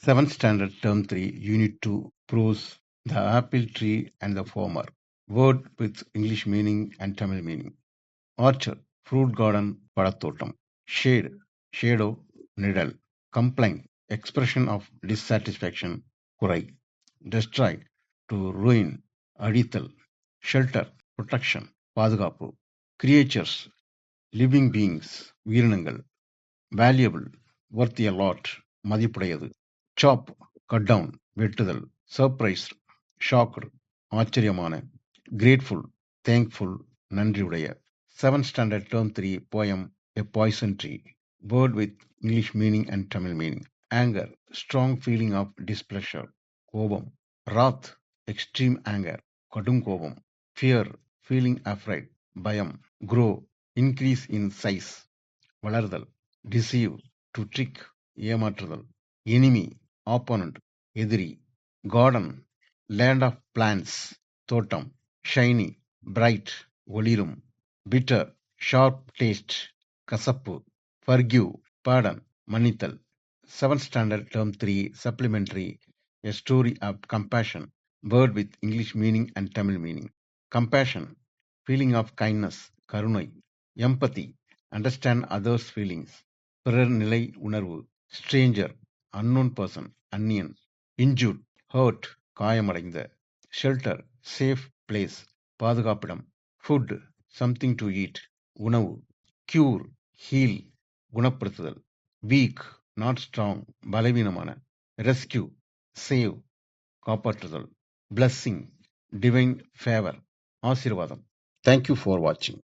7th Standard Term 3, Unit 2, Prose, The Apple Tree and the Farmer. Word with English meaning and Tamil meaning. Orchard, fruit garden, பழத்தோட்டம். Shade, shadow, நிழல். Complain, expression of dissatisfaction, குறை. Destroy, to ruin, அழித்தல். Shelter, protection, பாதுகாப்பு. Creatures, living beings, உயிரினங்கள். Valuable, worth a lot, மதிப்புடையது. Chop, cut down, வெட்டுதல். Surprised, shocked, ஆச்சரியமான. Grateful, thankful, நன்றியுடைய. 7th Standard Term 3 poem A Poison Tree. Word with English meaning and Tamil meaning. Anger, strong feeling of displeasure, கோபம். Wrath, extreme anger, கடும் கோபம். Fear, feeling afraid, பயம். Grow, increase in size, வளர்தல். Deceive, to trick, ஏமாற்றுதல். Enemy, opponent, எதிரி. Garden, land of plants, தோட்டம். Shiny, bright, ஒளிரும். Bitter, sharp taste, கசப்பு. Forgive, pardon, மன்னித்தல். 7th Standard Term 3 Supplementary, A Story of Compassion. Word with English meaning and Tamil meaning. Compassion, feeling of kindness, கருணை. Empathy, understand others' feelings. பிறர் நிலை உணர்வு. Stranger, unknown person, அந்நியன். Injured, hurt, காயமடைந்த. Shelter, safe place, பாதுகாப்பிடம். Food, something to eat, உணவு. Cure, heal, குணப்படுத்துதல். Weak, not strong, பலவீனமான. Rescue, save, காப்பாற்றுதல். Blessing, divine favor, ஆசீர்வாதம். Thank you for watching.